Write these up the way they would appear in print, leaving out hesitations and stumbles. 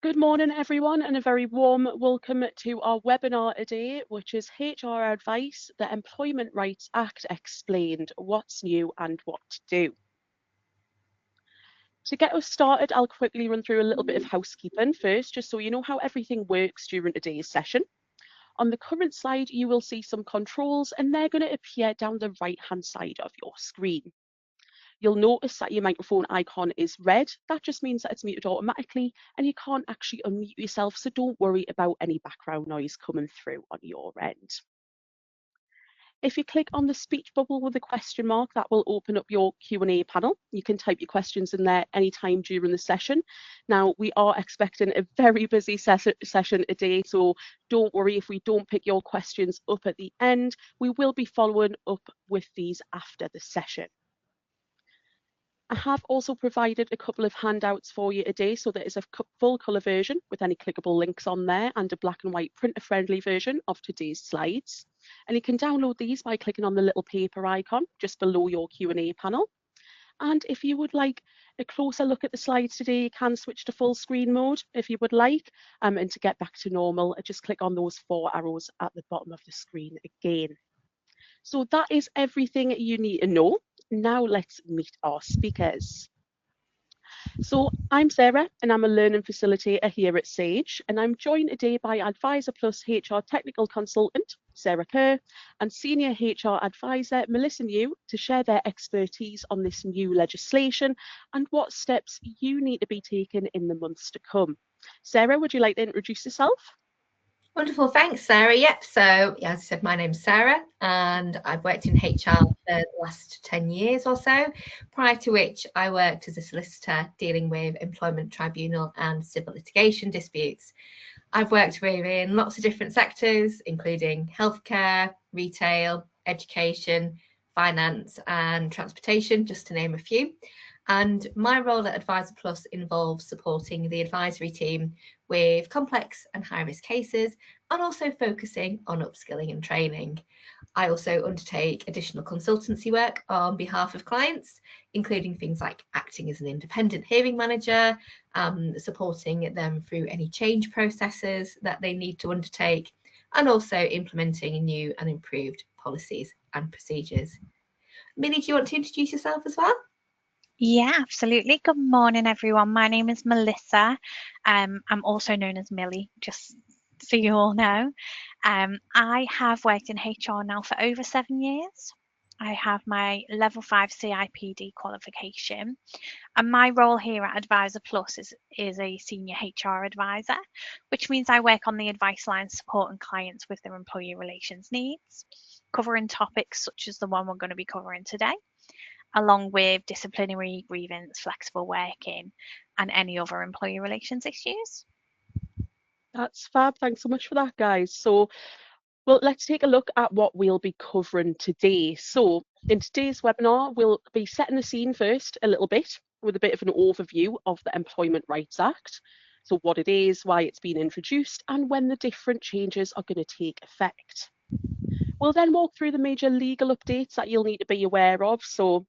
Good morning, everyone, and a very warm welcome to our webinar today, which is HR Advice, the Employment Rights Act Explained, What's New and What to Do. To get us started, I'll quickly run through a little bit of housekeeping first, just so you know how everything works during today's session. On the current slide, you will see some controls, and they're going to appear down the right-hand side of your screen. You'll notice that your microphone icon is red. That just means that it's muted automatically and you can't actually unmute yourself, so don't worry about any background noise coming through on your end. If you click on the speech bubble with a question mark, that will open up your Q&A panel. You can type your questions in there anytime during the session. Now, we are expecting a very busy session today, so don't worry if we don't pick your questions up at the end. We will be following up with these after the session. I have also provided a couple of handouts for you today, so there is a full colour version with any clickable links on there and a black and white printer friendly version of today's slides. And you can download these by clicking on the little paper icon just below your Q&A panel. And if you would like a closer look at the slides today, you can switch to full screen mode if you would like. And to get back to normal, just click on those 4 arrows at the bottom of the screen again. So that is everything you need to know. Now let's meet our speakers. So I'm Sarah and I'm a learning facilitator here at Sage, and I'm joined today by Advisor Plus HR Technical Consultant Sarah Kerr and Senior HR Advisor Melissa New to share their expertise on this new legislation and what steps you need to be taking in the months to come. Sarah, would you like to introduce yourself? Wonderful, thanks Sarah. Yep, so as I said, my name's Sarah and I've worked in HR for the last 10 years or so, prior to which I worked as a solicitor dealing with employment tribunal and civil litigation disputes. I've worked within lots of different sectors, including healthcare, retail, education, finance and transportation, just to name a few. And my role at Advisor Plus involves supporting the advisory team with complex and high-risk cases and also focusing on upskilling and training. I also undertake additional consultancy work on behalf of clients, including things like acting as an independent hearing manager, supporting them through any change processes that they need to undertake, and also implementing new and improved policies and procedures. Millie, do you want to introduce yourself as well? Yeah, absolutely. Good morning, everyone. My name is Melissa. I'm also known as Millie, just so you all know. I have worked in HR now for over 7 years. I have my level 5 CIPD qualification, and my role here at Advisor Plus is a senior HR advisor, which means I work on the advice line supporting clients with their employee relations needs, covering topics such as the one we're going to be covering today, along with disciplinary, grievance, flexible working, and any other employee relations issues. That's fab. Thanks so much for that, guys. So, well, let's take a look at what we'll be covering today. So, in today's webinar, we'll be setting the scene first a little bit with a bit of an overview of the Employment Rights Act. So, what it is, why it's been introduced, and when the different changes are going to take effect. We'll then walk through the major legal updates that you'll need to be aware of. So,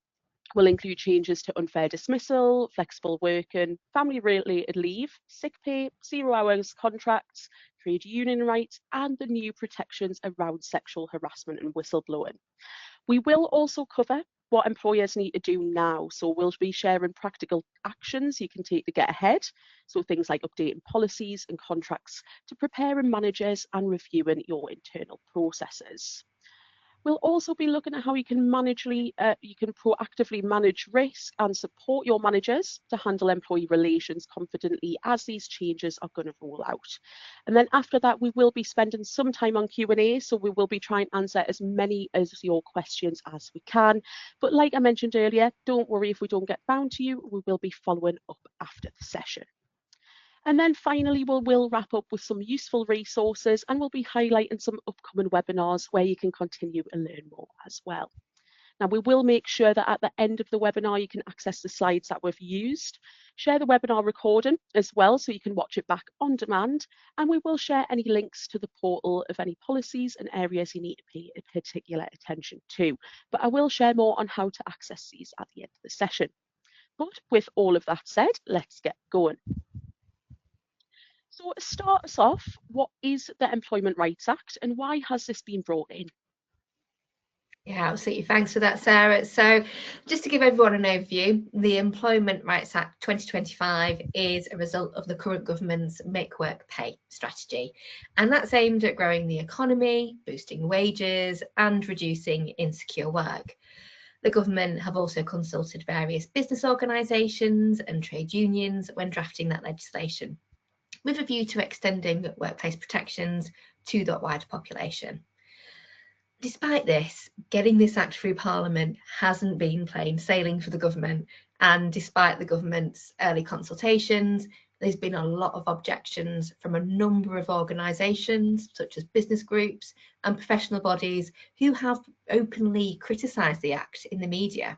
will include changes to unfair dismissal, flexible working, family-related leave, sick pay, 0 hours contracts, trade union rights, and the new protections around sexual harassment and whistleblowing. We will also cover what employers need to do now. So we'll be sharing practical actions you can take to get ahead. So things like updating policies and contracts to preparing managers and reviewing your internal processes. We'll also be looking at how you can proactively manage risk and support your managers to handle employee relations confidently as these changes are going to roll out. And then after that, we will be spending some time on Q&A, so we will be trying to answer as many of your questions as we can. But like I mentioned earlier, don't worry if we don't get round to you, we will be following up after the session. And then finally, we'll wrap up with some useful resources and we'll be highlighting some upcoming webinars where you can continue to learn more as well. Now, we will make sure that at the end of the webinar, you can access the slides that we've used, share the webinar recording as well, so you can watch it back on demand, and we will share any links to the portal of any policies and areas you need to pay particular attention to. But I will share more on how to access these at the end of the session. But with all of that said, let's get going. So to start us off, what is the Employment Rights Act and why has this been brought in? Yeah, absolutely. Thanks for that, Sarah. So just to give everyone an overview, the Employment Rights Act 2025 is a result of the current government's Make Work Pay strategy. And that's aimed at growing the economy, boosting wages and reducing insecure work. The government have also consulted various business organisations and trade unions when drafting that legislation, with a view to extending workplace protections to the wider population. Despite this, getting this act through Parliament hasn't been plain sailing for the government, and despite the government's early consultations, there's been a lot of objections from a number of organisations, such as business groups and professional bodies, who have openly criticised the act in the media.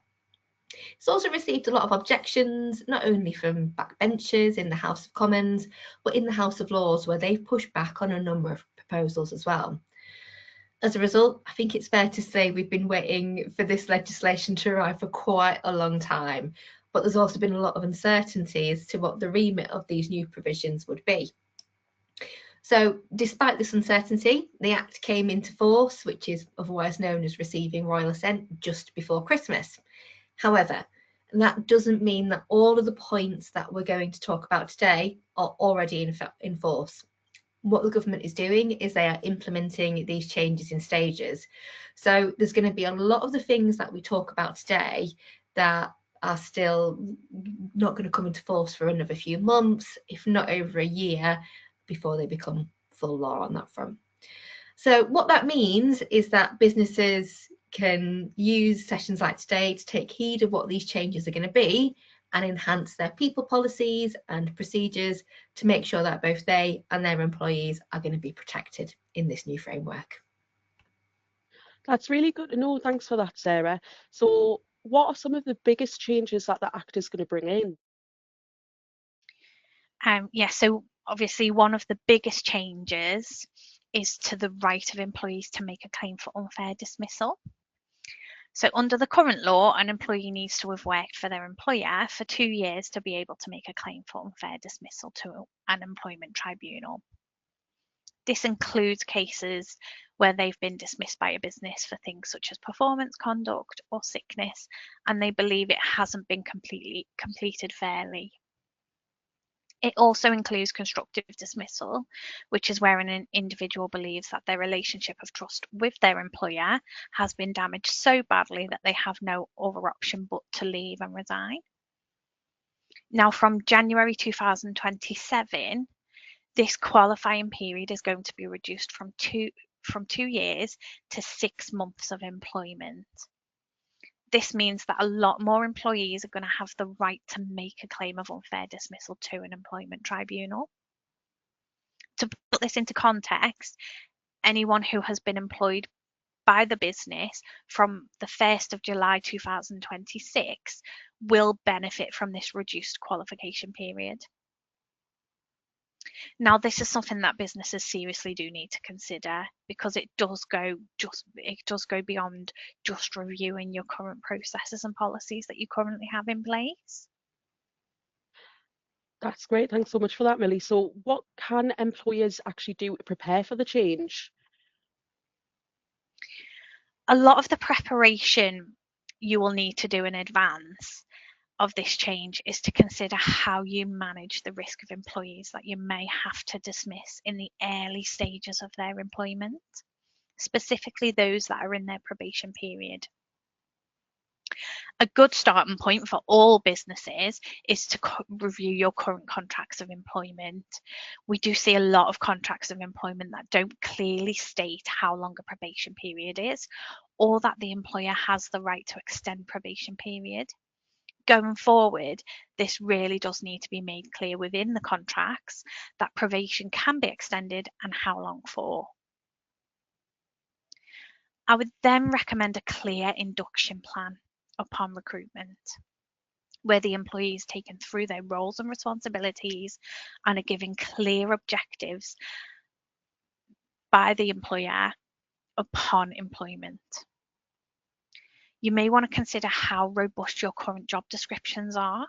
It's also received a lot of objections, not only from backbenchers in the House of Commons, but in the House of Lords, where they've pushed back on a number of proposals as well. As a result, I think it's fair to say we've been waiting for this legislation to arrive for quite a long time, but there's also been a lot of uncertainty as to what the remit of these new provisions would be. So despite this uncertainty, the Act came into force, which is otherwise known as receiving royal assent, just before Christmas. However, that doesn't mean that all of the points that we're going to talk about today are already in force. What the government is doing is they are implementing these changes in stages. So there's going to be a lot of the things that we talk about today that are still not going to come into force for another few months, if not over a year, before they become full law on that front. So what that means is that businesses can use sessions like today to take heed of what these changes are going to be and enhance their people policies and procedures to make sure that both they and their employees are going to be protected in this new framework. That's really good to know. Thanks for that, Sarah. So what are some of the biggest changes that the Act is going to bring in? So obviously one of the biggest changes is to the right of employees to make a claim for unfair dismissal. So under the current law, an employee needs to have worked for their employer for 2 years to be able to make a claim for unfair dismissal to an employment tribunal. This includes cases where they've been dismissed by a business for things such as performance conduct or sickness, and they believe it hasn't been completed fairly. It also includes constructive dismissal, which is where an individual believes that their relationship of trust with their employer has been damaged so badly that they have no other option but to leave and resign. Now, from January 2027, this qualifying period is going to be reduced from 2 years to 6 months of employment. This means that a lot more employees are going to have the right to make a claim of unfair dismissal to an employment tribunal. To put this into context, anyone who has been employed by the business from the 1st of July 2026 will benefit from this reduced qualification period. Now, this is something that businesses seriously do need to consider, because it does go beyond just reviewing your current processes and policies that you currently have in place. That's great. Thanks so much for that, Millie. So what can employers actually do to prepare for the change? A lot of the preparation you will need to do in advance of this change is to consider how you manage the risk of employees that you may have to dismiss in the early stages of their employment, specifically those that are in their probation period. A good starting point for all businesses is to review your current contracts of employment. We do see a lot of contracts of employment that don't clearly state how long a probation period is, or that the employer has the right to extend probation period. Going forward, this really does need to be made clear within the contracts that probation can be extended and how long for. I would then recommend a clear induction plan upon recruitment, where the employee is taken through their roles and responsibilities and are given clear objectives by the employer upon employment. You may want to consider how robust your current job descriptions are.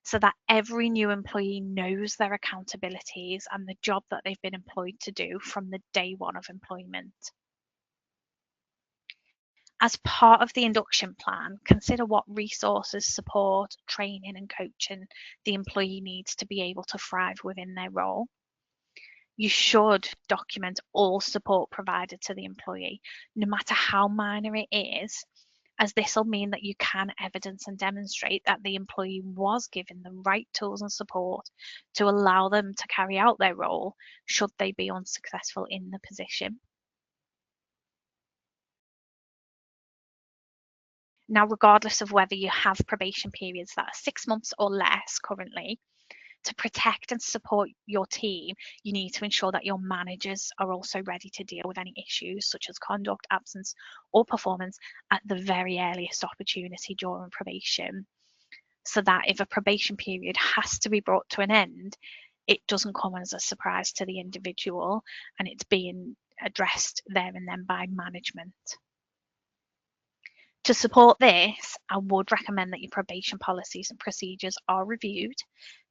so that every new employee knows their accountabilities and the job that they've been employed to do from the day one of employment. As part of the induction plan, consider what resources, support, training and coaching the employee needs to be able to thrive within their role. You should document all support provided to the employee, no matter how minor it is, as this will mean that you can evidence and demonstrate that the employee was given the right tools and support to allow them to carry out their role should they be unsuccessful in the position. Now, regardless of whether you have probation periods that are 6 months or less currently, to protect and support your team, you need to ensure that your managers are also ready to deal with any issues such as conduct, absence, or performance at the very earliest opportunity during probation, so that if a probation period has to be brought to an end, it doesn't come as a surprise to the individual and it's being addressed there and then by management. To support this, I would recommend that your probation policies and procedures are reviewed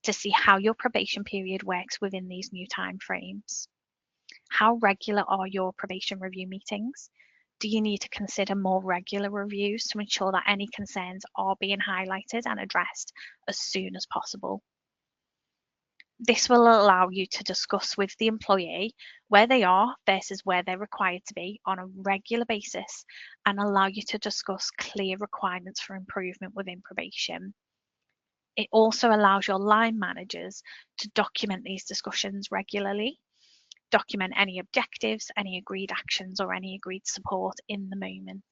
to see how your probation period works within these new timeframes. How regular are your probation review meetings? Do you need to consider more regular reviews to ensure that any concerns are being highlighted and addressed as soon as possible? This will allow you to discuss with the employee where they are versus where they're required to be on a regular basis and allow you to discuss clear requirements for improvement within probation. It also allows your line managers to document these discussions regularly, document any objectives, any agreed actions, or any agreed support in the moment.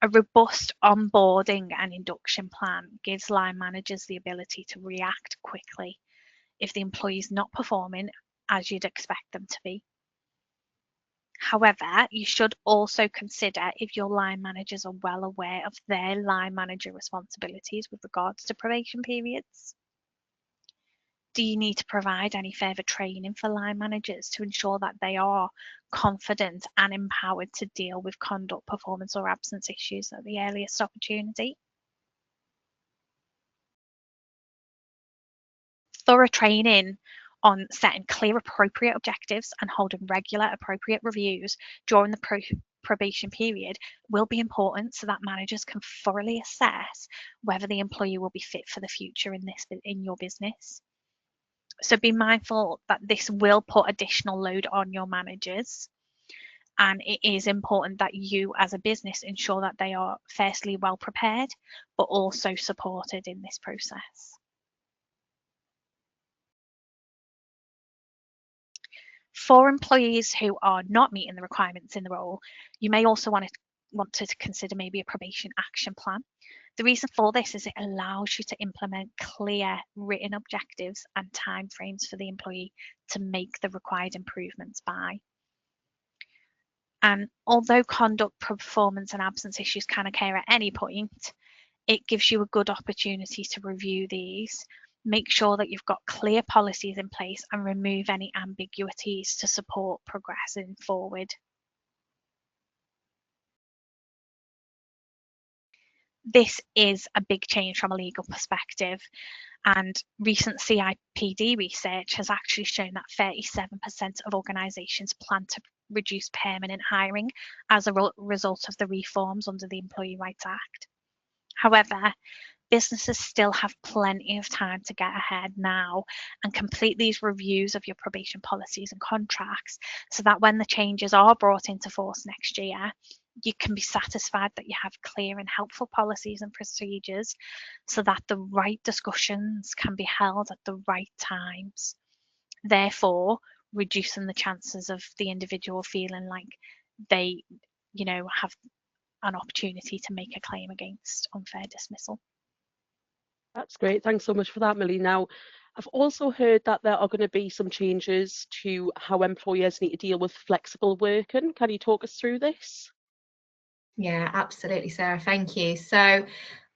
A robust onboarding and induction plan gives line managers the ability to react quickly if the employee is not performing as you'd expect them to be. However, you should also consider if your line managers are well aware of their line manager responsibilities with regards to probation periods. Do you need to provide any further training for line managers to ensure that they are confident and empowered to deal with conduct, performance, or absence issues at the earliest opportunity? Thorough training on setting clear, appropriate objectives and holding regular, appropriate reviews during the probation period will be important so that managers can thoroughly assess whether the employee will be fit for the future in your business. So be mindful that this will put additional load on your managers, and it is important that you as a business ensure that they are firstly well prepared but also supported in this process. For employees who are not meeting the requirements in the role, you may also want to consider maybe a probation action plan. The reason for this is it allows you to implement clear written objectives and timeframes for the employee to make the required improvements by. And although conduct, performance and absence issues can occur at any point, it gives you a good opportunity to review these, make sure that you've got clear policies in place and remove any ambiguities to support progressing forward. This is a big change from a legal perspective, and recent CIPD research has actually shown that 37% of organisations plan to reduce permanent hiring as a result of the reforms under the Employee Rights Act. However, businesses still have plenty of time to get ahead now and complete these reviews of your probation policies and contracts so that when the changes are brought into force next year, you can be satisfied that you have clear and helpful policies and procedures so that the right discussions can be held at the right times, therefore reducing the chances of the individual feeling like they, have an opportunity to make a claim against unfair dismissal. That's great. Thanks so much for that, Millie. Now, I've also heard that there are going to be some changes to how employers need to deal with flexible working. Can you talk us through this? Yeah, absolutely, Sarah. Thank you. So,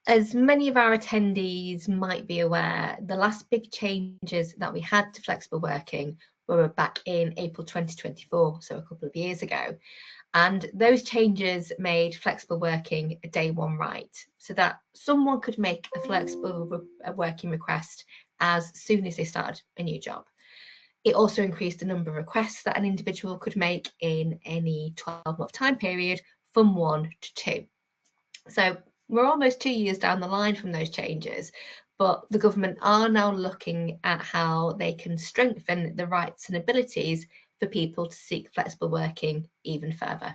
as many of our attendees might be aware, the last big changes that we had to flexible working were back in April 2024, so a couple of years ago. And those changes made flexible working a day one right, so that someone could make a flexible working request as soon as they started a new job. It also increased the number of requests that an individual could make in any 12-month time period from 1 to 2. So we're almost 2 years down the line from those changes, but the government are now looking at how they can strengthen the rights and abilities for people to seek flexible working even further.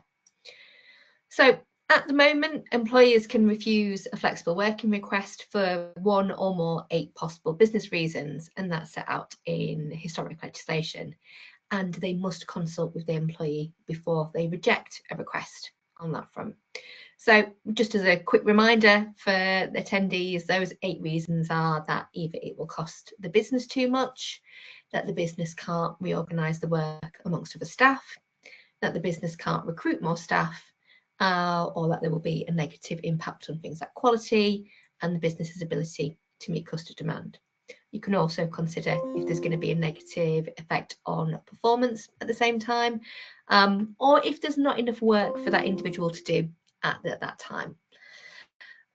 So at the moment, employers can refuse a flexible working request for 1 or more 8 possible business reasons, and that's set out in historic legislation. And they must consult with the employee before they reject a request on that front. So just as a quick reminder for the attendees, those 8 reasons are that either it will cost the business too much, that the business can't reorganise the work amongst other staff, that the business can't recruit more staff, or that there will be a negative impact on things like quality and the business's ability to meet customer demand. You can also consider if there's going to be a negative effect on performance at the same time, or if there's not enough work for that individual to do at that time.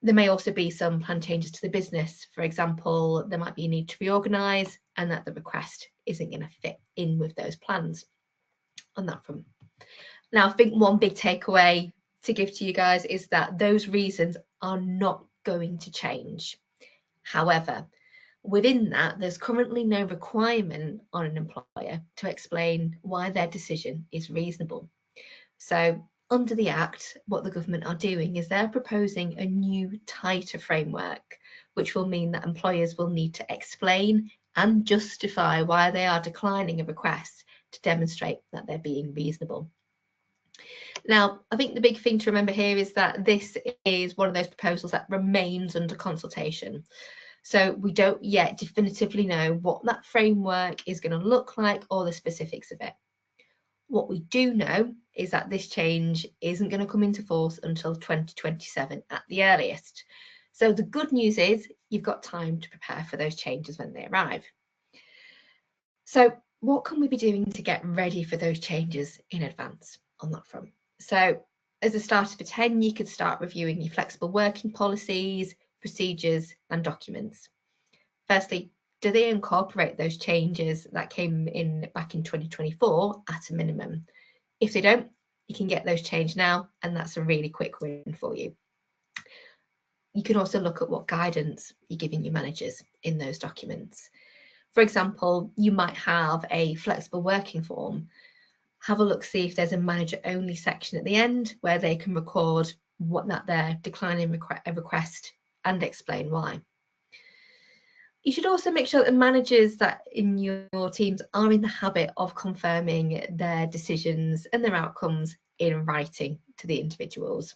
There may also be some planned changes to the business. For example, there might be a need to reorganise and that the request isn't going to fit in with those plans on that front. Now, I think one big takeaway to give to you guys is that those reasons are not going to change. However, within that, there's currently no requirement on an employer to explain why their decision is reasonable. So under the Act, what the government are doing is they're proposing a new, tighter framework, which will mean that employers will need to explain and justify why they are declining a request to demonstrate that they're being reasonable. Now, I think the big thing to remember here is that this is one of those proposals that remains under consultation. So we don't yet definitively know what that framework is going to look like or the specifics of it. What we do know is that this change isn't going to come into force until 2027 at the earliest. So the good news is you've got time to prepare for those changes when they arrive. So what can we be doing to get ready for those changes in advance on that front? So as a starter for 10, you could start reviewing your flexible working policies, procedures and documents. Firstly, do they incorporate those changes that came in back in 2024 at a minimum? If they don't, you can get those changed now, and that's a really quick win for you. You can also look at what guidance you're giving your managers in those documents. For example, you might have a flexible working form. Have a look, see if there's a manager only section at the end where they can record what that they're declining a request and explain why. You should also make sure that the managers that in your teams are in the habit of confirming their decisions and their outcomes in writing to the individuals.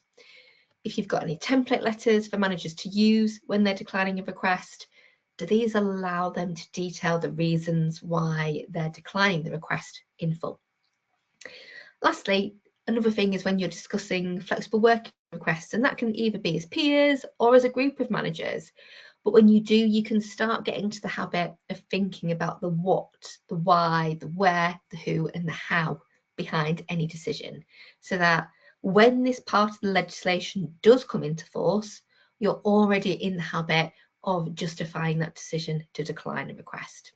If you've got any template letters for managers to use when they're declining a request, do these allow them to detail the reasons why they're declining the request in full? Lastly, another thing is when you're discussing flexible working requests, and that can either be as peers or as a group of managers. But when you do, you can start getting to the habit of thinking about the what, the why, the where, the who, and the how behind any decision, so that when this part of the legislation does come into force, you're already in the habit of justifying that decision to decline a request.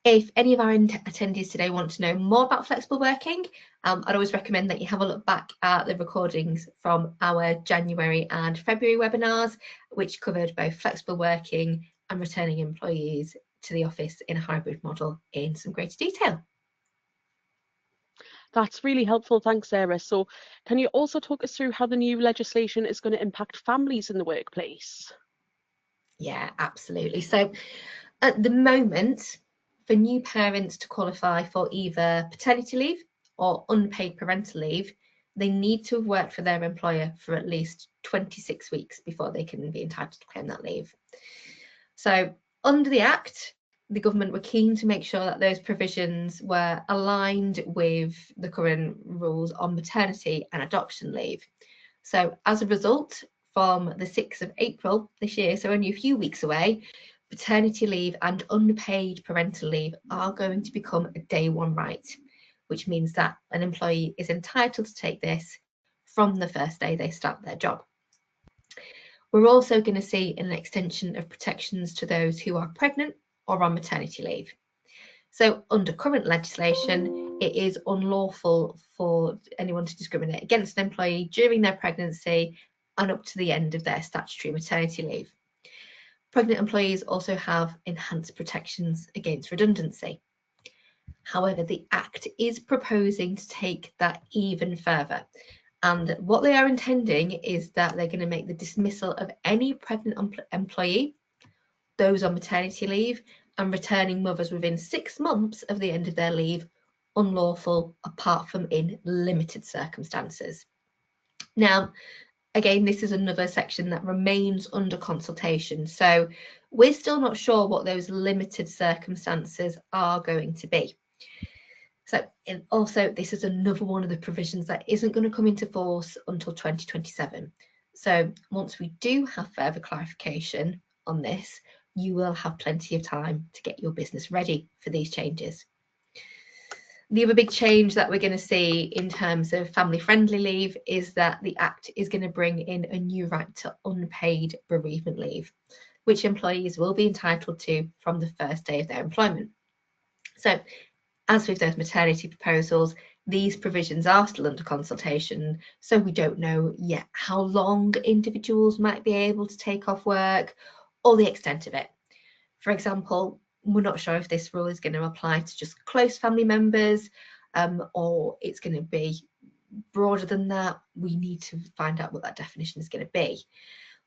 If any of our attendees today want to know more about flexible working, I'd always recommend that you have a look back at the recordings from our January and February webinars, which covered both flexible working and returning employees to the office in a hybrid model in some greater detail. That's really helpful, thanks Sarah. So can you also talk us through how the new legislation is going to impact families in the workplace? Yeah, absolutely. So at the moment, for new parents to qualify for either paternity leave or unpaid parental leave, they need to have worked for their employer for at least 26 weeks before they can be entitled to claim that leave. So under the Act, the government were keen to make sure that those provisions were aligned with the current rules on maternity and adoption leave. So as a result, from the 6th of April this year, so only a few weeks away, paternity leave and unpaid parental leave are going to become a day one right, which means that an employee is entitled to take this from the first day they start their job. We're also going to see an extension of protections to those who are pregnant or on maternity leave. So under current legislation, it is unlawful for anyone to discriminate against an employee during their pregnancy and up to the end of their statutory maternity leave. Pregnant employees also have enhanced protections against redundancy. However, the Act is proposing to take that even further. And what they are intending is that they're going to make the dismissal of any pregnant employee, those on maternity leave, and returning mothers within 6 months of the end of their leave unlawful, apart from in limited circumstances. Now, again, this is another section that remains under consultation. So we're still not sure what those limited circumstances are going to be. So also, this is another one of the provisions that isn't going to come into force until 2027. So once we do have further clarification on this, you will have plenty of time to get your business ready for these changes. The other big change that we're going to see in terms of family-friendly leave is that the Act is going to bring in a new right to unpaid bereavement leave, which employees will be entitled to from the first day of their employment. So, as with those maternity proposals, these provisions are still under consultation, so we don't know yet how long individuals might be able to take off work or the extent of it. For example, we're not sure if this rule is going to apply to just close family members or it's going to be broader than that. We need to find out what that definition is going to be.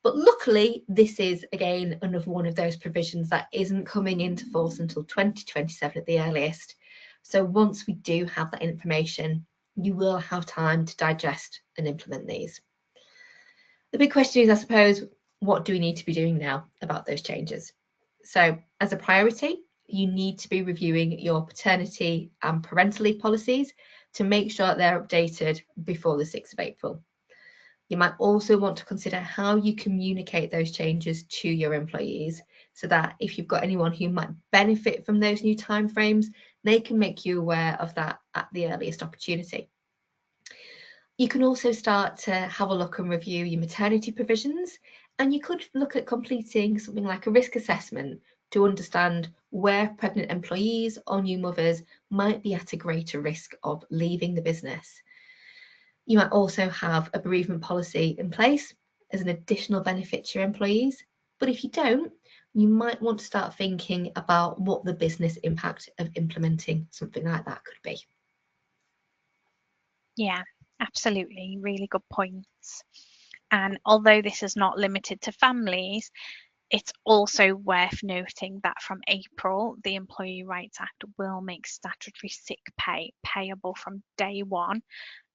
But luckily, this is, again, another one of those provisions that isn't coming into force until 2027 at the earliest. So once we do have that information, you will have time to digest and implement these. The big question is, I suppose, what do we need to be doing now about those changes? So as a priority, you need to be reviewing your paternity and parental leave policies to make sure that they're updated before the 6th of April. You might also want to consider how you communicate those changes to your employees so that if you've got anyone who might benefit from those new timeframes, they can make you aware of that at the earliest opportunity. You can also start to have a look and review your maternity provisions, and you could look at completing something like a risk assessment to understand where pregnant employees or new mothers might be at a greater risk of leaving the business. You might also have a bereavement policy in place as an additional benefit to your employees, but if you don't, you might want to start thinking about what the business impact of implementing something like that could be. Yeah, absolutely. Really good points. And although this is not limited to families, it's also worth noting that from April, the Employee Rights Act will make statutory sick pay payable from day one,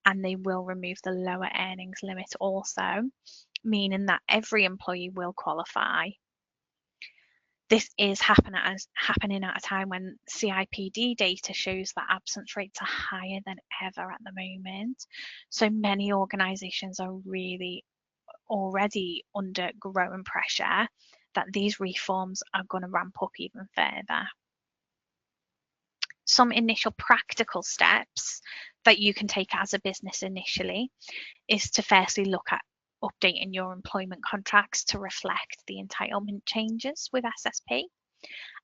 and they will remove the lower earnings limit also, meaning that every employee will qualify. This is happening at a time when CIPD data shows that absence rates are higher than ever at the moment. So many organisations are really already under growing pressure that these reforms are going to ramp up even further. Some initial practical steps that you can take as a business initially is to firstly look at updating your employment contracts to reflect the entitlement changes with SSP.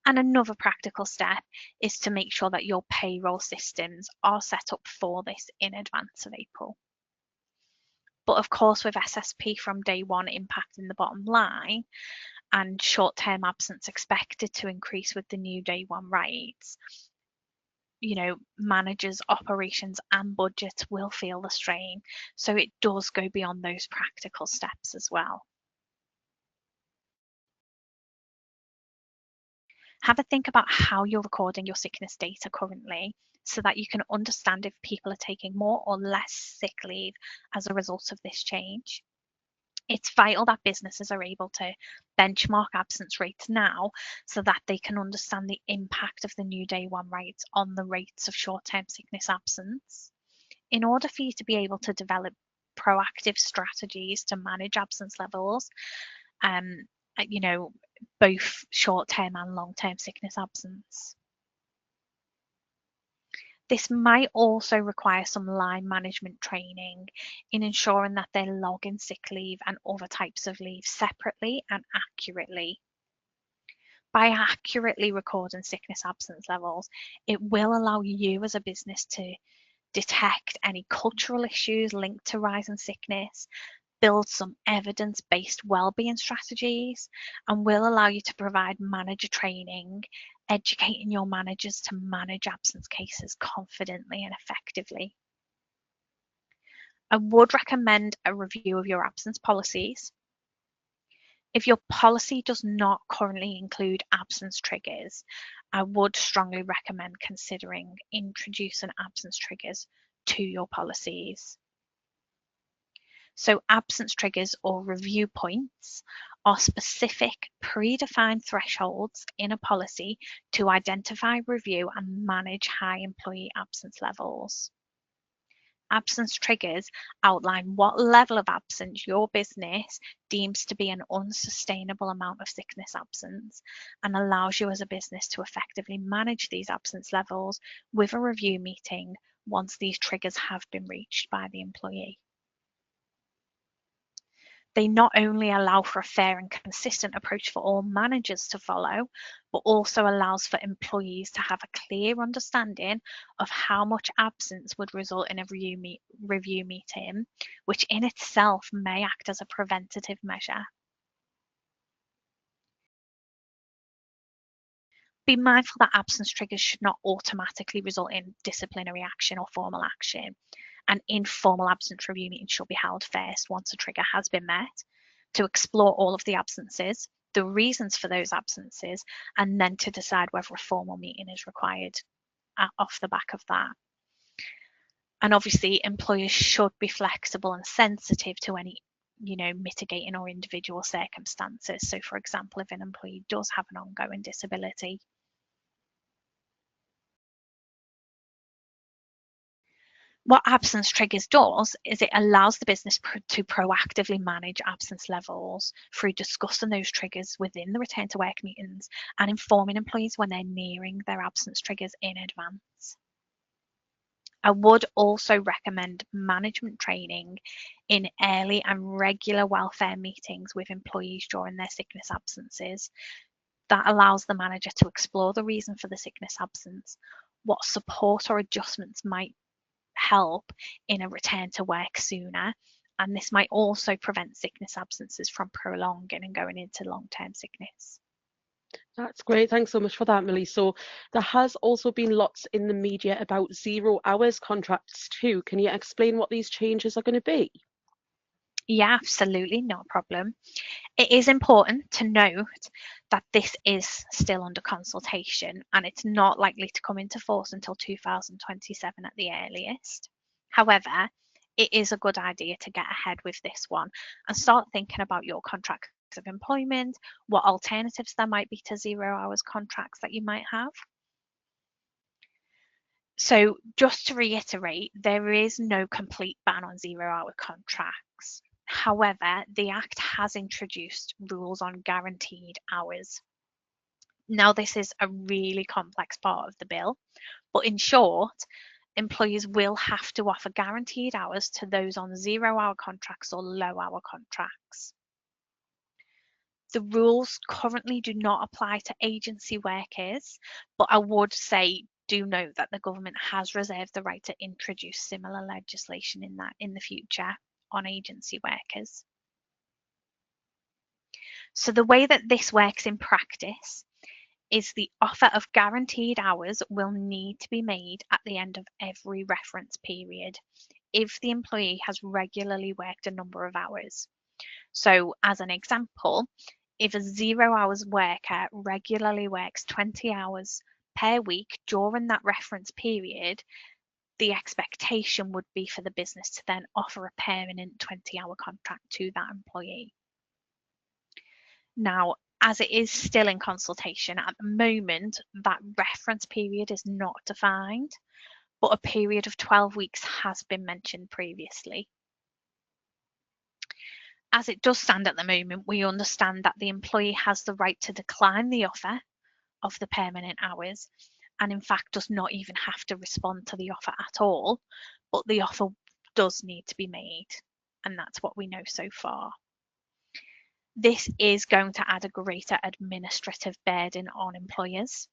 And another practical step is to make sure that your payroll systems are set up for this in advance of April. But of course, with SSP from day one impacting the bottom line and short-term absence expected to increase with the new day one rates, you know, managers, operations and budgets will feel the strain. So it does go beyond those practical steps as well. Have a think about how you're recording your sickness data currently so that you can understand if people are taking more or less sick leave as a result of this change. It's vital that businesses are able to benchmark absence rates now so that they can understand the impact of the new day one rates on the rates of short-term sickness absence. In order for you to be able to develop proactive strategies to manage absence levels, you know, both short-term and long-term sickness absence. This might also require some line management training in ensuring that they log in sick leave and other types of leave separately and accurately. By accurately recording sickness absence levels, it will allow you as a business to detect any cultural issues linked to rising sickness, build some evidence-based wellbeing strategies, and will allow you to provide manager training, educating your managers to manage absence cases confidently and effectively. I would recommend a review of your absence policies. If your policy does not currently include absence triggers, I would strongly recommend considering introducing absence triggers to your policies. So absence triggers or review points are specific predefined thresholds in a policy to identify, review, and manage high employee absence levels. Absence triggers outline what level of absence your business deems to be an unsustainable amount of sickness absence and allows you as a business to effectively manage these absence levels with a review meeting once these triggers have been reached by the employee. They not only allow for a fair and consistent approach for all managers to follow, but also allows for employees to have a clear understanding of how much absence would result in a review meeting, which in itself may act as a preventative measure. Be mindful that absence triggers should not automatically result in disciplinary action or formal action. An informal absence review meeting should be held first once a trigger has been met to explore all of the absences, the reasons for those absences, and then to decide whether a formal meeting is required off the back of that. And obviously, employers should be flexible and sensitive to any mitigating or individual circumstances. So, for example, if an employee does have an ongoing disability, what absence triggers does is it allows the business to proactively manage absence levels through discussing those triggers within the return to work meetings and informing employees when they're nearing their absence triggers in advance. I would also recommend management training in early and regular welfare meetings with employees during their sickness absences. That allows the manager to explore the reason for the sickness absence, what support or adjustments might help in a return to work sooner, and this might also prevent sickness absences from prolonging and going into long-term sickness. That's great. Thanks so much for that, Millie. So there has also been lots in the media about 0 hours contracts too. Can you explain what these changes are going to be? Yeah, absolutely, no problem. It is important to note that this is still under consultation and it's not likely to come into force until 2027 at the earliest. However, it is a good idea to get ahead with this one and start thinking about your contracts of employment, what alternatives there might be to 0 hours contracts that you might have. So just to reiterate, there is no complete ban on 0 hour contracts. However, the Act has introduced rules on guaranteed hours. Now, this is a really complex part of the bill, but in short, employers will have to offer guaranteed hours to those on 0 hour contracts or low hour contracts. The rules currently do not apply to agency workers, but I would say do note that the government has reserved the right to introduce similar legislation in the future on agency workers. So the way that this works in practice is the offer of guaranteed hours will need to be made at the end of every reference period if the employee has regularly worked a number of hours. So as an example, if a 0 hours worker regularly works 20 hours per week during that reference period, the expectation would be for the business to then offer a permanent 20-hour contract to that employee. Now, as it is still in consultation at the moment, that reference period is not defined, but a period of 12 weeks has been mentioned previously. As it does stand at the moment, we understand that the employee has the right to decline the offer of the permanent hours, and in fact does not even have to respond to the offer at all, but the offer does need to be made, and that's what we know so far. This is going to add a greater administrative burden on employers,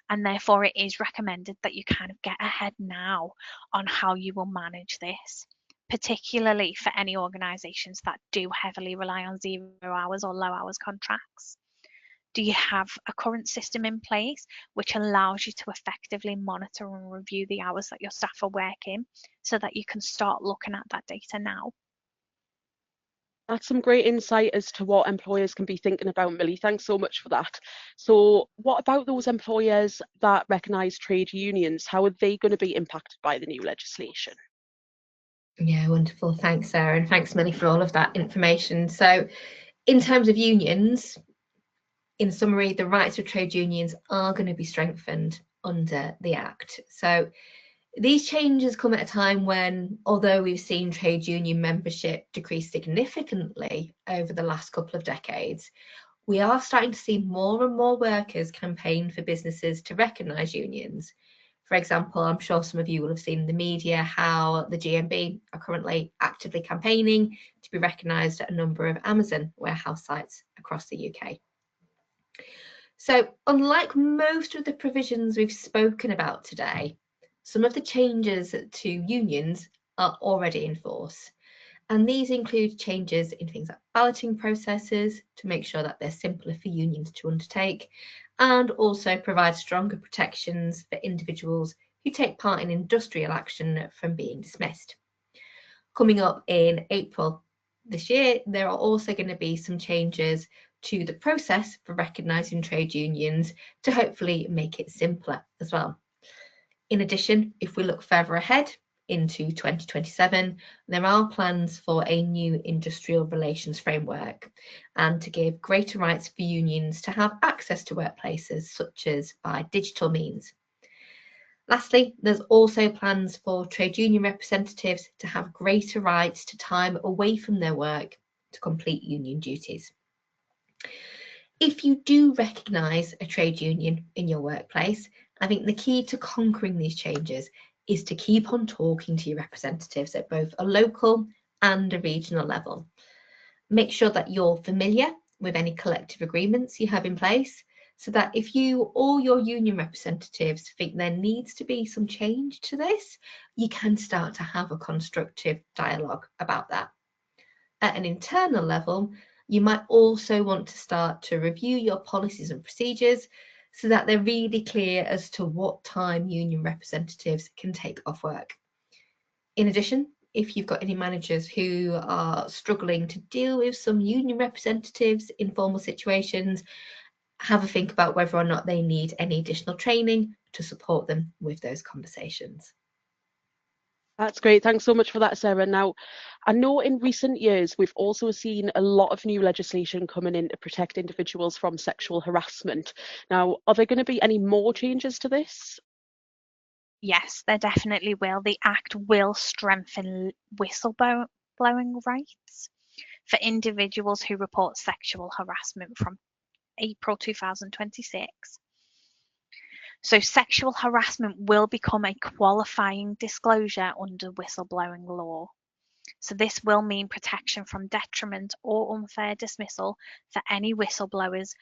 and therefore it is recommended that you kind of get ahead now on how you will manage this, particularly for any organisations that do heavily rely on 0 hours or low hours contracts. Do you have a current system in place which allows you to effectively monitor and review the hours that your staff are working so that you can start looking at that data now? That's some great insight as to what employers can be thinking about, Millie. Thanks so much for that. So what about those employers that recognise trade unions? How are they going to be impacted by the new legislation? Yeah, wonderful. Thanks, Sarah, and thanks, Millie, for all of that information. So in terms of unions, in summary, the rights of trade unions are going to be strengthened under the Act. So these changes come at a time when, although we've seen trade union membership decrease significantly over the last couple of decades, we are starting to see more and more workers campaign for businesses to recognise unions. For example, I'm sure some of you will have seen in the media how the GMB are currently actively campaigning to be recognised at a number of Amazon warehouse sites across the UK. So, unlike most of the provisions we've spoken about today, some of the changes to unions are already in force. And these include changes in things like balloting processes to make sure that they're simpler for unions to undertake, and also provide stronger protections for individuals who take part in industrial action from being dismissed. Coming up in April this year, there are also going to be some changes to the process for recognising trade unions to hopefully make it simpler as well. In addition, if we look further ahead into 2027, there are plans for a new industrial relations framework and to give greater rights for unions to have access to workplaces such as by digital means. Lastly, there's also plans for trade union representatives to have greater rights to time away from their work to complete union duties. If you do recognise a trade union in your workplace, I think the key to conquering these changes is to keep on talking to your representatives at both a local and a regional level. Make sure that you're familiar with any collective agreements you have in place, so that if you or your union representatives think there needs to be some change to this, you can start to have a constructive dialogue about that. At an internal level, you might also want to start to review your policies and procedures so that they're really clear as to what time union representatives can take off work. In addition, if you've got any managers who are struggling to deal with some union representatives in formal situations, have a think about whether or not they need any additional training to support them with those conversations. That's great. Thanks so much for that, Sarah. Now, I know in recent years, we've also seen a lot of new legislation coming in to protect individuals from sexual harassment. Now, are there going to be any more changes to this? Yes, there definitely will. The Act will strengthen whistleblowing rights for individuals who report sexual harassment from April 2026. So sexual harassment will become a qualifying disclosure under whistleblowing law. So this will mean protection from detriment or unfair dismissal for any whistleblowers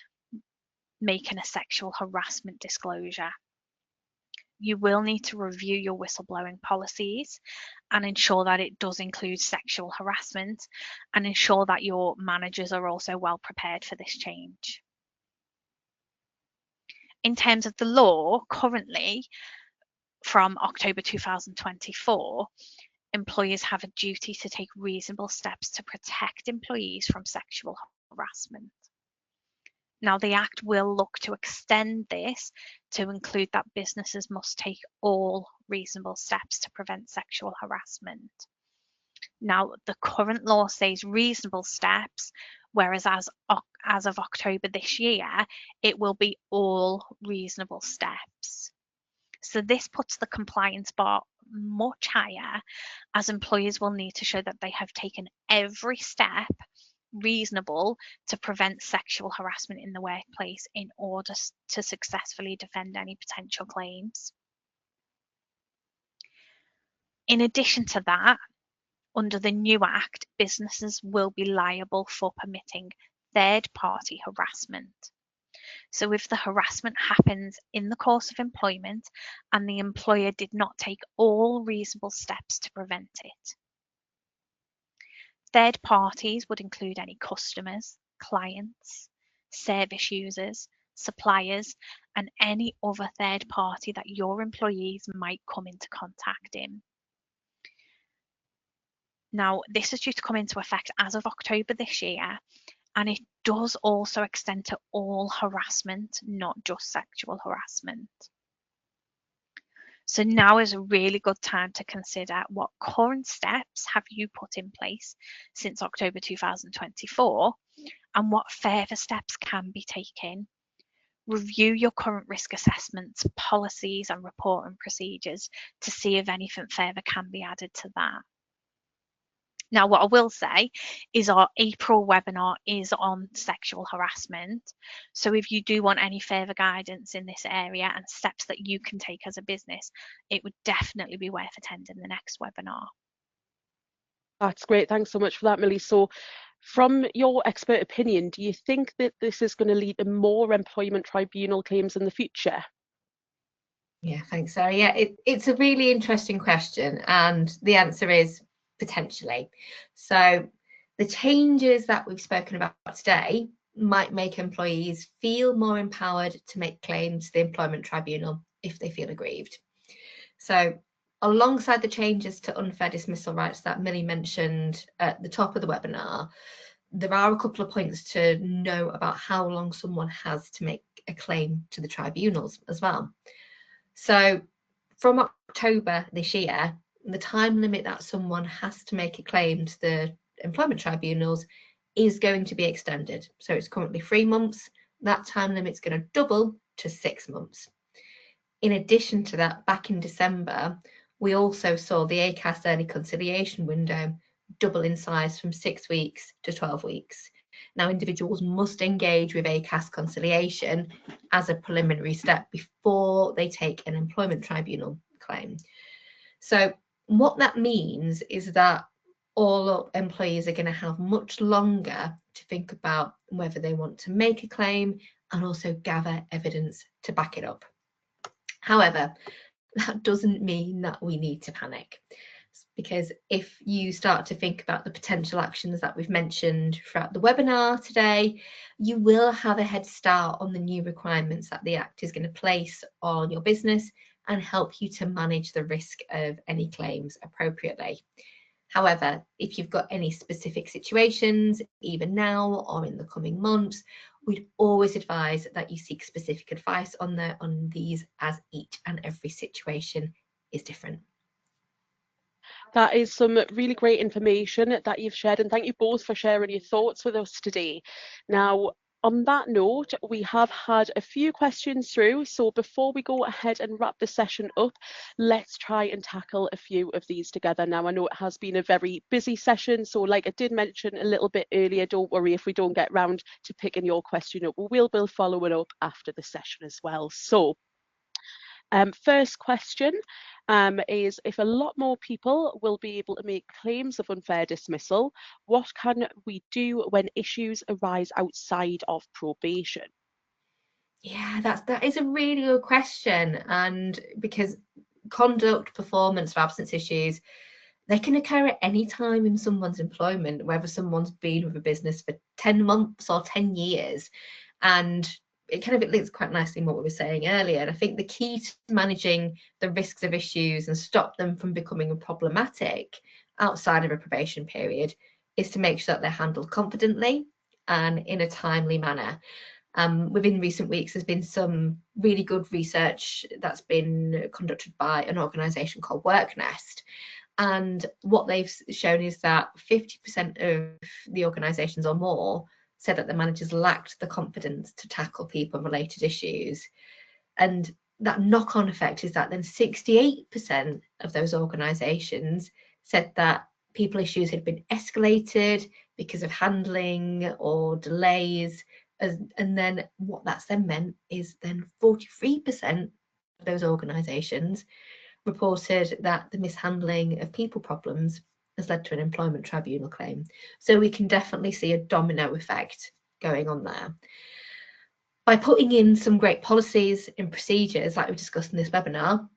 making a sexual harassment disclosure. You will need to review your whistleblowing policies and ensure that it does include sexual harassment, and ensure that your managers are also well prepared for this change. In terms of the law, currently, from October 2024, employers have a duty to take reasonable steps to protect employees from sexual harassment. Now, the Act will look to extend this to include that businesses must take all reasonable steps to prevent sexual harassment. Now, the current law says reasonable steps, whereas as of October this year, it will be all reasonable steps. So this puts the compliance bar much higher, as employers will need to show that they have taken every step reasonable to prevent sexual harassment in the workplace in order to successfully defend any potential claims. In addition to that, under the new Act, businesses will be liable for permitting third-party harassment. So if the harassment happens in the course of employment and the employer did not take all reasonable steps to prevent it. Third parties would include any customers, clients, service users, suppliers, and any other third party that your employees might come into contact in. Now, this is due to come into effect as of October this year, and it does also extend to all harassment, not just sexual harassment. So now is a really good time to consider what current steps have you put in place since October 2024 and what further steps can be taken. Review your current risk assessments, policies and reporting procedures to see if anything further can be added to that. Now, what I will say is our April webinar is on sexual harassment. So if you do want any further guidance in this area and steps that you can take as a business, it would definitely be worth attending the next webinar. That's great. Thanks so much for that, Millie. So from your expert opinion, do you think that this is going to lead to more employment tribunal claims in the future? Yeah, thanks, Sarah. Yeah, it's a really interesting question, and the answer is potentially. So the changes that we've spoken about today might make employees feel more empowered to make claims to the employment tribunal if they feel aggrieved. So alongside the changes to unfair dismissal rights that Millie mentioned at the top of the webinar, there are a couple of points to know about how long someone has to make a claim to the tribunals as well. So from October this year, the time limit that someone has to make a claim to the employment tribunals is going to be extended. So it's currently 3 months. That time limit is going to double to 6 months. In addition to that, back in December, we also saw the ACAS early conciliation window double in size from 6 weeks to 12 weeks. Now, individuals must engage with ACAS conciliation as a preliminary step before they take an employment tribunal claim. So what that means is that all employees are going to have much longer to think about whether they want to make a claim and also gather evidence to back it up. However, that doesn't mean that we need to panic, because if you start to think about the potential actions that we've mentioned throughout the webinar today, you will have a head start on the new requirements that the Act is going to place on your business and help you to manage the risk of any claims appropriately. However, if you've got any specific situations, even now or in the coming months, we'd always advise that you seek specific advice on these, as each and every situation is different. That is some really great information that you've shared, and thank you both for sharing your thoughts with us today. Now, on that note, we have had a few questions through, so before we go ahead and wrap the session up, let's try and tackle a few of these together. Now, I know it has been a very busy session, so like I did mention a little bit earlier, don't worry if we don't get round to picking your question up. We will be following up after the session as well. So, first question is, if a lot more people will be able to make claims of unfair dismissal, what can we do when issues arise outside of probation? Yeah, that is a really good question, and because conduct, performance, or absence issues, they can occur at any time in someone's employment, whether someone's been with a business for 10 months or 10 years. And it links quite nicely in what we were saying earlier. And I think the key to managing the risks of issues and stop them from becoming problematic outside of a probation period is to make sure that they're handled confidently and in a timely manner. Within recent weeks, there's been some really good research that's been conducted by an organisation called WorkNest. And what they've shown is that 50% of the organisations or more said that the managers lacked the confidence to tackle people-related issues. And that knock-on effect is that then 68% of those organisations said that people issues had been escalated because of handling or delays. And then what that's then meant is then 43% of those organisations reported that the mishandling of people problems has led to an employment tribunal claim. So we can definitely see a domino effect going on there. By putting in some great policies and procedures like we discussed in this webinar,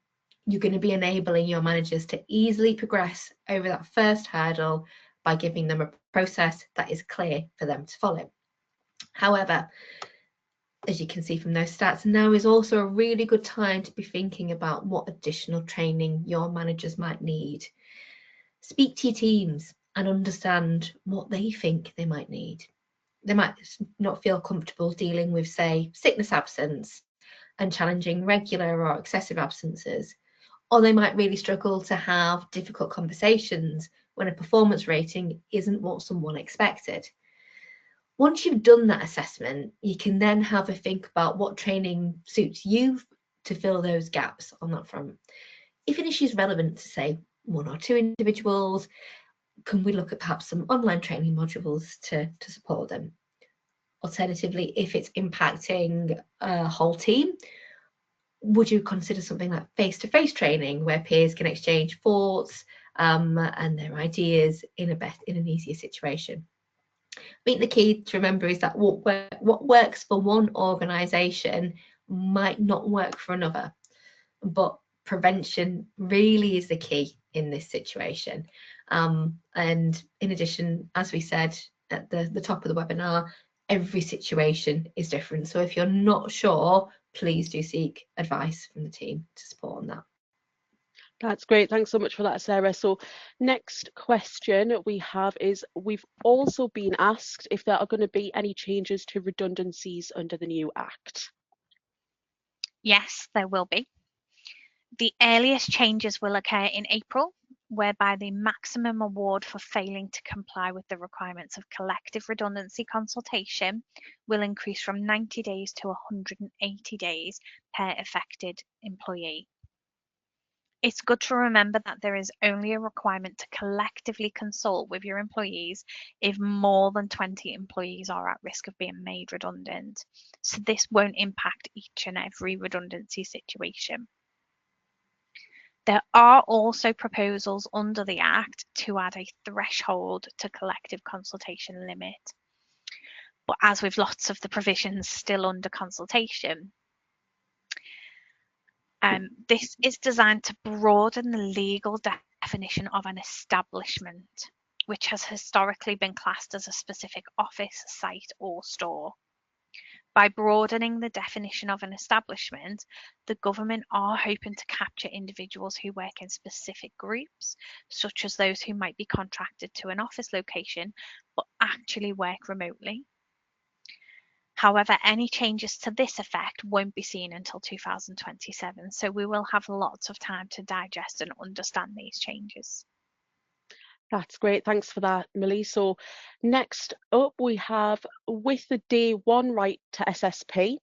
you're going to be enabling your managers to easily progress over that first hurdle by giving them a process that is clear for them to follow. However, as you can see from those stats, now is also a really good time to be thinking about what additional training your managers might need. Speak to your teams and understand what they think they might need. They might not feel comfortable dealing with, say, sickness absence and challenging regular or excessive absences, or they might really struggle to have difficult conversations when a performance rating isn't what someone expected. Once you've done that assessment, you can then have a think about what training suits you to fill those gaps on that front. If an issue is relevant to, say, 1 or 2 individuals, can we look at perhaps some online training modules to support them? Alternatively, if it's impacting a whole team, would you consider something like face-to-face training where peers can exchange thoughts and their ideas in an easier situation? I think the key to remember is that what works for one organisation might not work for another, but prevention really is the key in this situation. And in addition, as we said at the top of the webinar, every situation is different. So if you're not sure, please do seek advice from the team to support on that. That's great. Thanks so much for that, Sarah. So next question we have is, we've also been asked if there are going to be any changes to redundancies under the new Act. Yes, there will be. The earliest changes will occur in April, whereby the maximum award for failing to comply with the requirements of collective redundancy consultation will increase from 90 days to 180 days per affected employee. It's good to remember that there is only a requirement to collectively consult with your employees if more than 20 employees are at risk of being made redundant. So this won't impact each and every redundancy situation. There are also proposals under the Act to add a threshold to collective consultation limit. But as with lots of the provisions still under consultation, this is designed to broaden the legal definition of an establishment, which has historically been classed as a specific office, site, or store. By broadening the definition of an establishment, the government are hoping to capture individuals who work in specific groups, such as those who might be contracted to an office location but actually work remotely. However, any changes to this effect won't be seen until 2027, so we will have lots of time to digest and understand these changes. That's great. Thanks for that, Millie. So next up we have, with the day 1 right to SSP,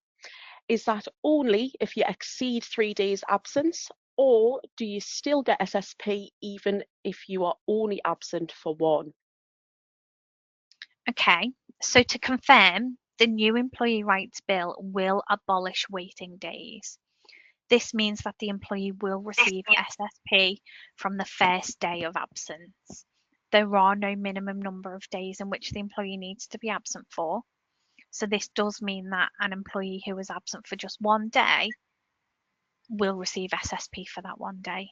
is that only if you exceed 3 days absence, or do you still get SSP even if you are only absent for 1? Okay, so to confirm, the new Employee Rights Bill will abolish waiting days. This means that the employee will receive SSP from the first day of absence. There are no minimum number of days in which the employee needs to be absent for. So this does mean that an employee who is absent for just 1 day will receive SSP for that 1 day.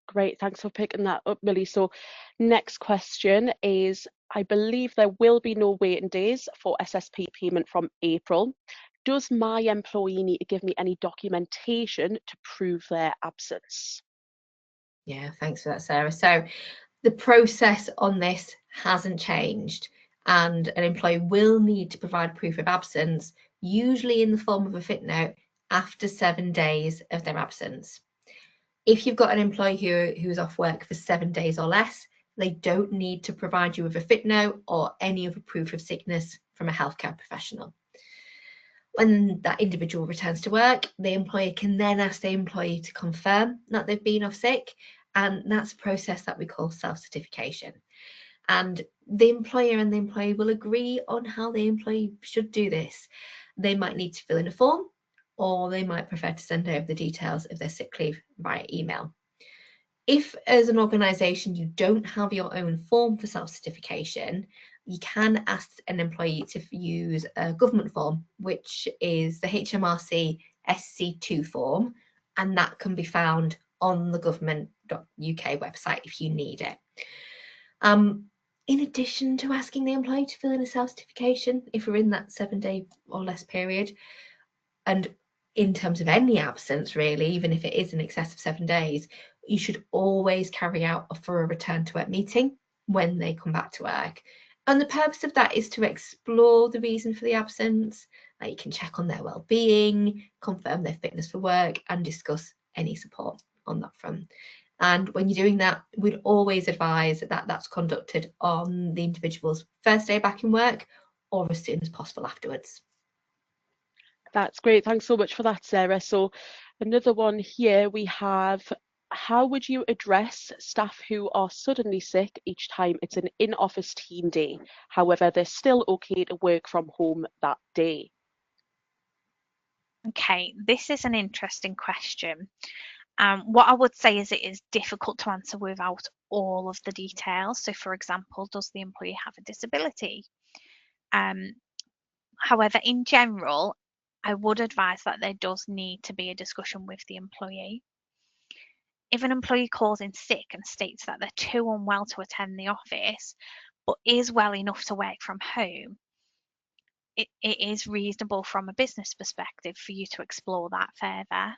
Great, thanks for picking that up, Millie. So next question is, I believe there will be no waiting days for SSP payment from April. Does my employee need to give me any documentation to prove their absence? Yeah, thanks for that, Sarah. So the process on this hasn't changed, and an employee will need to provide proof of absence, usually in the form of a footnote, after 7 days of their absence. If you've got an employee who's off work for 7 days or less, they don't need to provide you with a footnote or any other proof of sickness from a healthcare professional. When that individual returns to work, the employer can then ask the employee to confirm that they've been off sick, and that's a process that we call self-certification. and the employer and the employee will agree on how the employee should do this. They might need to fill in a form, or they might prefer to send over the details of their sick leave via email. If, as an organisation, you don't have your own form for self-certification, you can ask an employee to use a government form, which is the HMRC SC2 form, and that can be found on the government.uk website if you need it. In addition to asking the employee to fill in a self-certification, if we're in that 7-day or less period, and in terms of any absence really, even if it is in excess of 7 days, you should always carry out for a return to work meeting when they come back to work. And the purpose of that is to explore the reason for the absence. You can check on their well-being, confirm their fitness for work, and discuss any support on that front. And when you're doing that, we'd always advise that that's conducted on the individual's first day back in work, or as soon as possible afterwards. That's great. Thanks so much for that, Sarah. So another one here we have, how would you address staff who are suddenly sick each time it's an in-office team day? However, they're still okay to work from home that day. Okay, this is an interesting question. What I would say is it is difficult to answer without all of the details. So, for example, does the employee have a disability? However, in general, I would advise that there does need to be a discussion with the employee. If an employee calls in sick and states that they're too unwell to attend the office, but is well enough to work from home, it is reasonable from a business perspective for you to explore that further.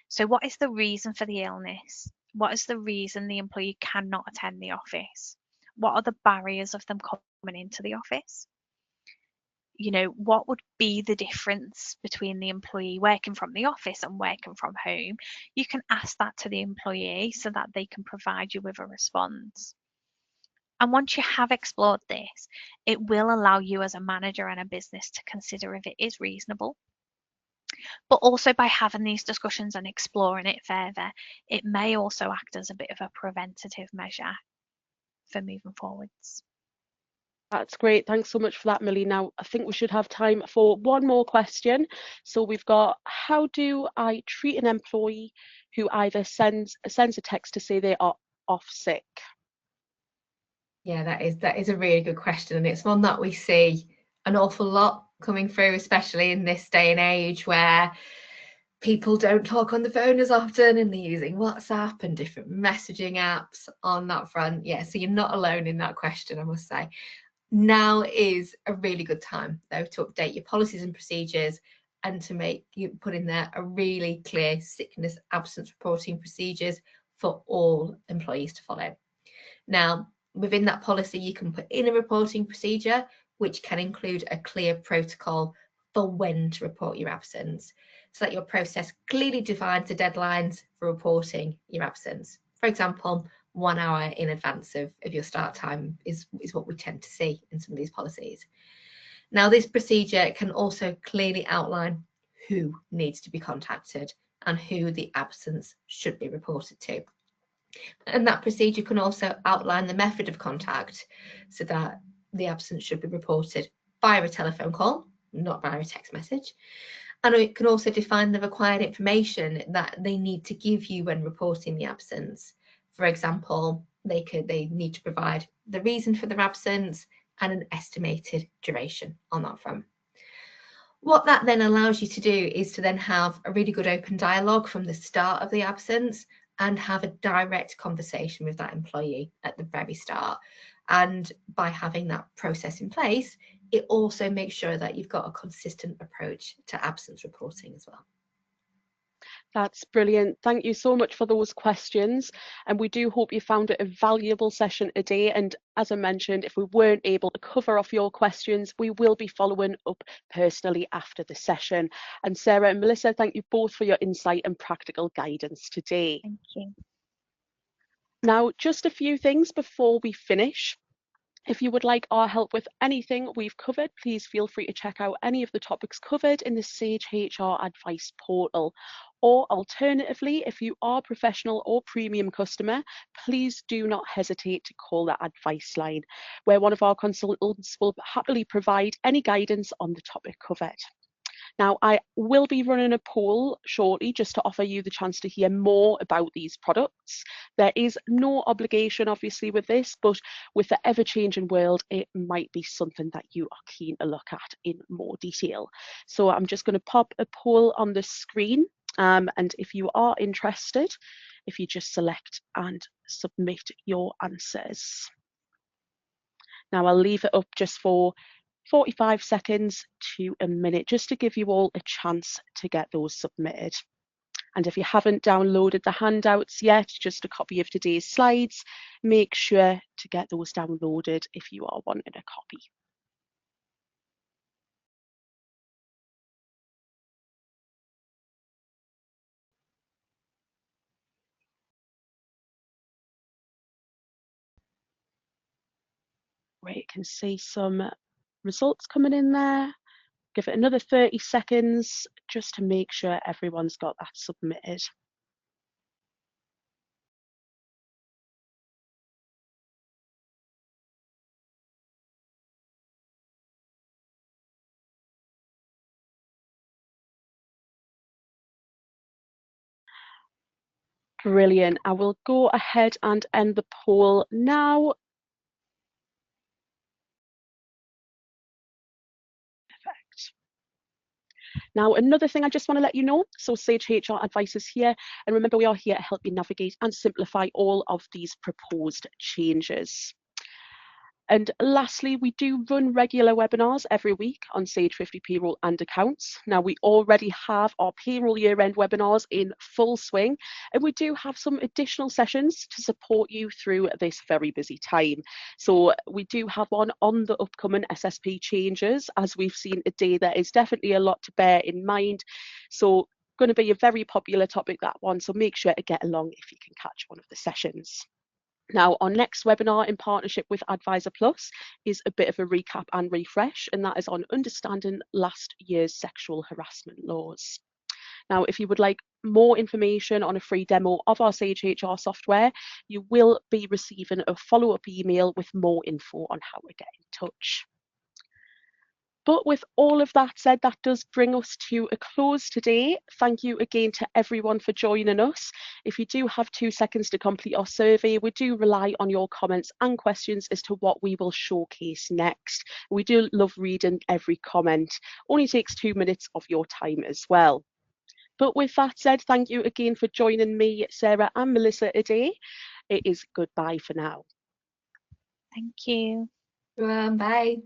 So what is the reason for the illness? What is the reason the employee cannot attend the office? What are the barriers of them coming into the office? What would be the difference between the employee working from the office and working from home? You can ask that to the employee so that they can provide you with a response. And once you have explored this, it will allow you as a manager and a business to consider if it is reasonable. But also by having these discussions and exploring it further, it may also act as a bit of a preventative measure for moving forwards. That's great. Thanks so much for that, Millie. Now, I think we should have time for one more question. So we've got, how do I treat an employee who either sends a text to say they are off sick? Yeah, that is a really good question, and it's one that we see an awful lot coming through, especially in this day and age where people don't talk on the phone as often and they're using WhatsApp and different messaging apps on that front. Yeah, so you're not alone in that question, I must say. Now is a really good time, though, to update your policies and procedures and to put in there a really clear sickness absence reporting procedures for all employees to follow. Now, within that policy, you can put in a reporting procedure, which can include a clear protocol for when to report your absence, so that your process clearly defines the deadlines for reporting your absence. For example, 1 hour in advance of your start time is what we tend to see in some of these policies. Now, this procedure can also clearly outline who needs to be contacted and who the absence should be reported to. And that procedure can also outline the method of contact, so that the absence should be reported via a telephone call, not via a text message. And it can also define the required information that they need to give you when reporting the absence. For example, they need to provide the reason for their absence and an estimated duration on that front. What that then allows you to do is to then have a really good open dialogue from the start of the absence and have a direct conversation with that employee at the very start. And by having that process in place, it also makes sure that you've got a consistent approach to absence reporting as well. That's brilliant. Thank you so much for those questions. And we do hope you found it a valuable session today. And as I mentioned, if we weren't able to cover off your questions, we will be following up personally after the session. And Sarah and Melissa, thank you both for your insight and practical guidance today. Thank you. Now, just a few things before we finish. If you would like our help with anything we've covered, please feel free to check out any of the topics covered in the Sage HR Advice portal. Or alternatively, if you are a professional or premium customer, please do not hesitate to call that advice line, where one of our consultants will happily provide any guidance on the topic covered. Now, I will be running a poll shortly just to offer you the chance to hear more about these products. There is no obligation, obviously, with this, but with the ever-changing world, it might be something that you are keen to look at in more detail. So I'm just going to pop a poll on the screen, and if you are interested, if you just select and submit your answers. Now I'll leave it up just for 45 seconds to a minute, just to give you all a chance to get those submitted. And if you haven't downloaded the handouts yet, just a copy of today's slides, make sure to get those downloaded if you are wanting a copy. Right, you can see some results coming in there. Give it another 30 seconds just to make sure everyone's got that submitted. Brilliant. I will go ahead and end the poll now. Perfect. Now, another thing I just want to let you know, so Sage HR Advice is here, and remember we are here to help you navigate and simplify all of these proposed changes. And lastly, we do run regular webinars every week on Sage 50 Payroll and Accounts. Now, we already have our payroll year-end webinars in full swing, and we do have some additional sessions to support you through this very busy time. So we do have one on the upcoming SSP changes. As we've seen today, there is definitely a lot to bear in mind. So going to be a very popular topic, that one, so make sure to get along if you can catch one of the sessions. Now, our next webinar in partnership with Advisor Plus is a bit of a recap and refresh, and that is on understanding last year's sexual harassment laws. Now, if you would like more information on a free demo of our Sage HR software, you will be receiving a follow-up email with more info on how to get in touch. But with all of that said, that does bring us to a close today. Thank you again to everyone for joining us. If you do have 2 seconds to complete our survey, we do rely on your comments and questions as to what we will showcase next. We do love reading every comment. Only takes 2 minutes of your time as well. But with that said, thank you again for joining me, Sarah and Melissa today. It is goodbye for now. Thank you. Bye.